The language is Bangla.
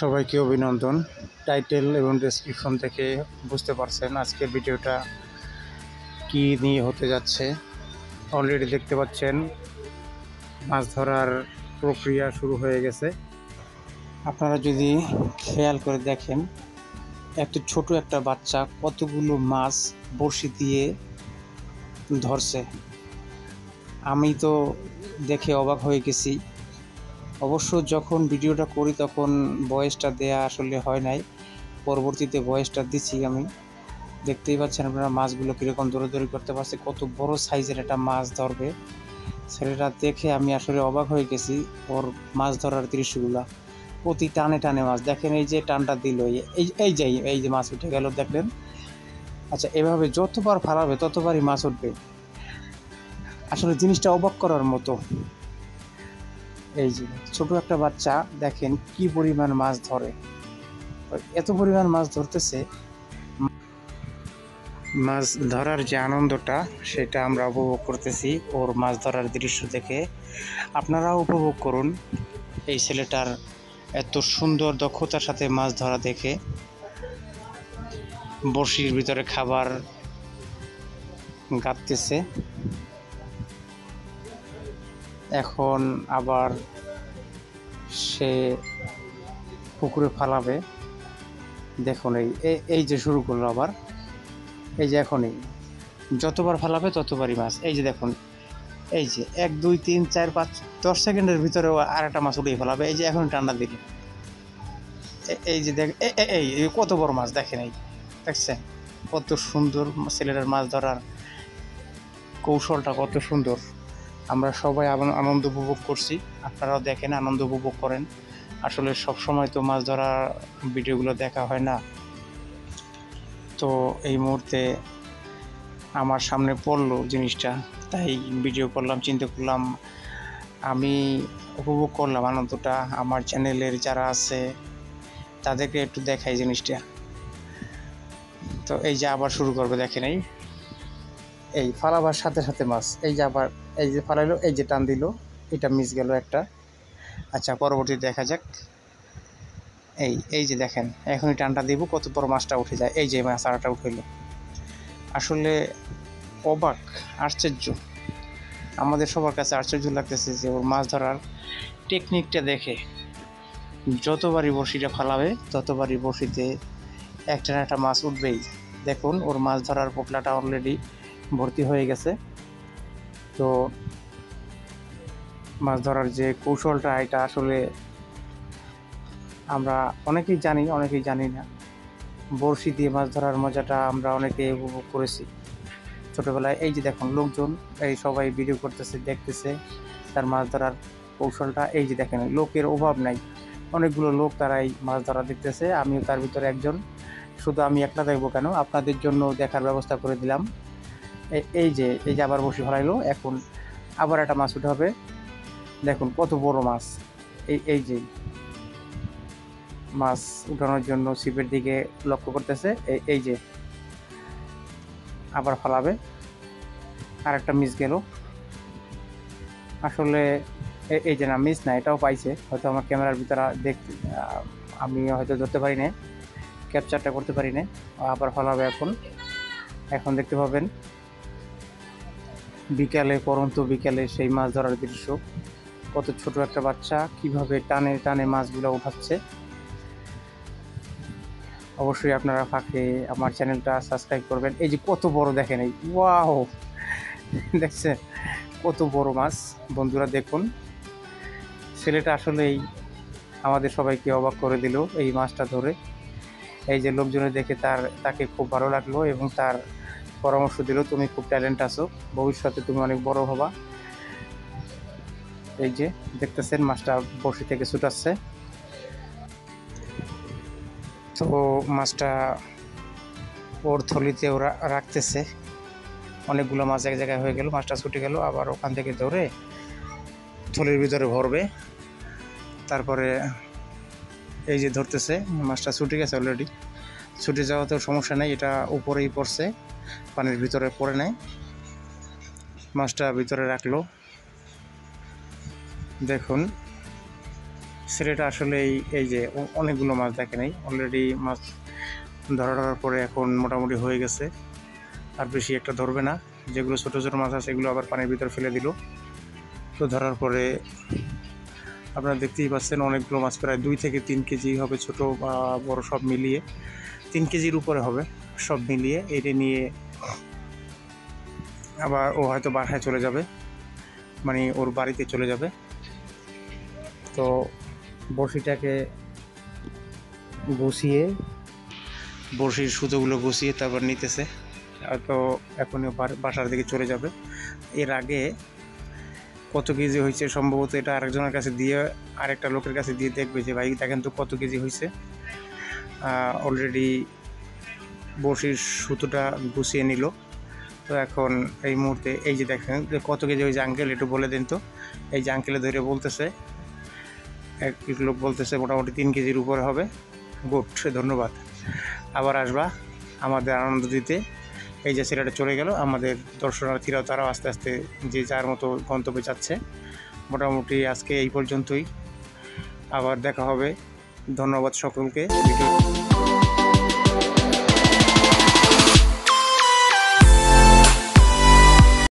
সবাইকে অভিনন্দন। টাইটেল এবং ডেসক্রিপশন থেকে বুঝতে পারছেন আজকের ভিডিওটা কি নিয়ে হতে যাচ্ছে। অলরেডি দেখতে পাচ্ছেন মাছ ধরার প্রক্রিয়া শুরু হয়ে গেছে। আপনারা যদি খেয়াল করে দেখেন, এত ছোট একটা বাচ্চা কতগুলো মাছ বড়শি দিয়ে ধরছে। আমি তো দেখে অবাক হয়ে গেছি। অবশ্য যখন ভিডিওটা করি তখন ভয়েসটা দেয়া আসলে হয় নাই, পরবর্তীতে ভয়েসটা দিচ্ছি আমি। দেখতেই পাচ্ছেন আপনারা মাছগুলো কীরকম দৌড়াদৌড়ি করতে পারছে, কত বড় সাইজের একটা মাছ ধরবে। ছেলেটা দেখে আমি আসলে অবাক হয়ে গেছি। ওর মাছ ধরার দৃশ্যগুলা প্রতি টানে টানে মাছ দেখেন, এই যে টানটা দিল, এই যে মাছ উঠে গেল দেখলেন। আচ্ছা, এভাবে যতবার ফালাবে ততবারই মাছ উঠবে। আসলে জিনিসটা অবাক করার মতো। এই যে ছোট একটা বাচ্চা দেখেন কি পরিমাণ মাছ ধরে, এত পরিমাণ মাছ ধরতেছে। মাছ ধরার যে আনন্দটা সেটা আমরা উপভোগ করতেছি ওর মাছ ধরার দৃশ্য দেখে। আপনারাও উপভোগ করুন এই ছেলেটার এত সুন্দর দক্ষতার সাথে মাছ ধরা দেখে। বড়শির ভিতরে খাবার গাঁথতেছে, এখন আবার সে পুকুরে ফালাবে। দেখুন এই যে শুরু করলো আবার, এই যে এখনই যতবার ফালাবে ততবারই মাছ। এই যে দেখুন, এই যে 1 2 3 4 5 10 সেকেন্ডের ভিতরে আর একটা মাছ উঠিয়ে ফেলাবে। এই যে এখন টান্না দিল, এই যে দেখ এই কত বড় মাছ দেখেন, এই দেখছেন কত সুন্দর ছেলেটার মাছ ধরার কৌশলটা, কত সুন্দর। আমরা সবাই আনন্দ উপভোগ করছি, আপনারাও দেখেন, আনন্দ উপভোগ করেন। আসলে সব সময় তো মাছ ধরা ভিডিওগুলো দেখা হয় না, তো এই মুহূর্তে আমার সামনে পড়লো জিনিসটা, তাই ভিডিও করলাম। চিন্তা করলাম আমি উপভোগ করলাম আনন্দটা, আমার চ্যানেলের যারা আছে তাদেরকে একটু দেখাই জিনিসটা। তো এই যে আবার শুরু করবে, দেখেন এই ফালাবার সাথে সাথে মাছ, এই যে আবার এই যে ফালাইলো, এই যে টান দিল, এটা মিস গেল একটা। আচ্ছা, পরবর্তী দেখা যাক। এই যে দেখেন এখনই টানটা দিব, কত বড় মাছটা উঠে যায়। এই যে মাছ আরেকটা উঠেলো। আসলে অবাক, আশ্চর্য, আমাদের সবার কাছে আশ্চর্য লাগতেছে যে ওর মাছ ধরার টেকনিকটা দেখে। যতবারই বড়শিটা ফালাবে ততবারই বড়শিতে একটা না একটা মাছ উঠবেই। দেখুন ওর মাছ ধরার পোটলাটা অলরেডি ভর্তি হয়ে গেছে। তো মাছ ধরার যে কৌশলটা, এটা আসলে আমরা অনেকেই জানি না। বড়শি দিয়ে মাছ ধরার মজাটা আমরা অনেকেই উপভোগ করেছি ছোটোবেলায়। এই যে দেখুন লোকজন এই সবাই ভিডিও করতেছে, দেখতেছে তার মাছ ধরার কৌশলটা। এই যে দেখেন লোকের অভাব নাই, অনেকগুলো লোক তারাই মাছ ধরা দেখতেছে, আমিও তার ভিতরে একজন। শুধু আমি একলা দেখবো কেন, আপনাদের জন্য দেখার ব্যবস্থা করে দিলাম। এই যে আবার বসে ফেলাইলো, এখন আবার একটা মাছ উঠে হবে। দেখুন কত বড় মাছ। এই যে মাছ উঠানোর জন্য ছিপের দিকে লক্ষ্য করতেছে। এই যে আবার ফালাবে, আর একটা মিস গেল। আসলে এই যে না, মিস না, এটাও পাইছে, হয়তো আমার ক্যামেরার ভিতরে দেখতে আমি হয়তো ধরতে পারি না, ক্যাপচারটা করতে পারি না। আবার ফালাবে এখন দেখতে পাবেন বিকালে, পরন্ত বিকালে সেই মাছ ধরার দৃশ্য। কত ছোট একটা বাচ্চা কিভাবে টানে টানে মাছগুলো উঠাচ্ছে। অবশ্যই আপনারা ফাঁকে আমার চ্যানেলটা সাবস্ক্রাইব করবেন। এই যে কত বড় দেখেন, এই ওয়াও, দেখছেন কত বড় মাছ। বন্ধুরা দেখুন, ছেলেটা আসলেই আমাদের সবাইকে অবাক করে দিল এই মাছটা ধরে। এই যে লোকজনের দেখে তাকে খুব ভালো লাগলো এবং তার পরামর্শ দিল, তুমি খুব ট্যালেন্ট আছো, ভবিষ্যতে তুমি অনেক বড় হবা। এই যে দেখতেছেন মাছটা বড়শি থেকে ছুটাচ্ছে। তো মাছটা ওর থলিতে ওরা রাখতেছে, অনেকগুলো মাছ এক জায়গায় হয়ে গেল, মাছটা ছুটে গেল, আবার ওখান থেকে ধরে থলির ভিতরে ভরবে। তারপরে এই যে ধরতেছে, মাছটা ছুটে গেছে অলরেডি। ছুটে যাওয়া তো সমস্যা নেই, এটা উপরেই পড়ছে, পানির ভিতরে পড়ে নেয়। মাছটা ভিতরে রাখলো, দেখুন ছেলেটা আসলে এই যে অনেকগুলো মাছ দেখে নাই, অলরেডি মাছ ধরার পরে এখন মোটামুটি হয়ে গেছে, আর বেশি একটা ধরবে না। যেগুলো ছোটো ছোটো মাছ আছে এগুলো আবার পানির ভিতর ফেলে দিল। তো ধরার পরে আপনারা দেখতেই পাচ্ছেন অনেকগুলো মাছ, প্রায় 2 থেকে 3 কেজি হবে, ছোট বা বড় সব মিলিয়ে 3 কেজির উপরে হবে সব মিলিয়ে। এটা নিয়ে আবার ও হয়তো বাসায় চলে যাবে, মানে ওর বাড়িতে চলে যাবে। তো বড়শিটাকে গুছিয়ে, বড়শির সুতোগুলো গুছিয়ে তারপর নিতেছে, তো এখনই বাসার দিকে চলে যাবে। এর আগে কত কেজি হয়েছে সম্ভবত এটা আরেকজনের কাছে দিয়ে, আরেকটা লোকের কাছে দিয়ে দেখবে যে ভাই দেখেন তো কত কেজি হয়েছে। অলরেডি বড়শির সুতোটা গুছিয়ে নিল। তো এখন এই মুহূর্তে এই যে দেখেন যে কত কেজি হয়েছে আঙ্কেল একটু বলে দিন তো। এই যে আঙ্কেলে ধরে বলতেছে, এক লোক বলতেছে মোটামুটি 3 কেজির উপরে হবে। গুড, ধন্যবাদ, আবার আসবা আমাদের আনন্দ দিতে। এই যে ছেলেটা চলে গেল, আমাদের দর্শনার্থীরাও তারাও আস্তে আস্তে যে যার মতো গন্তব্যে যাচ্ছে। মোটামুটি আজকে এই পর্যন্তই, আবার দেখা হবে। ধন্যবাদ সকলকে। ভিডিও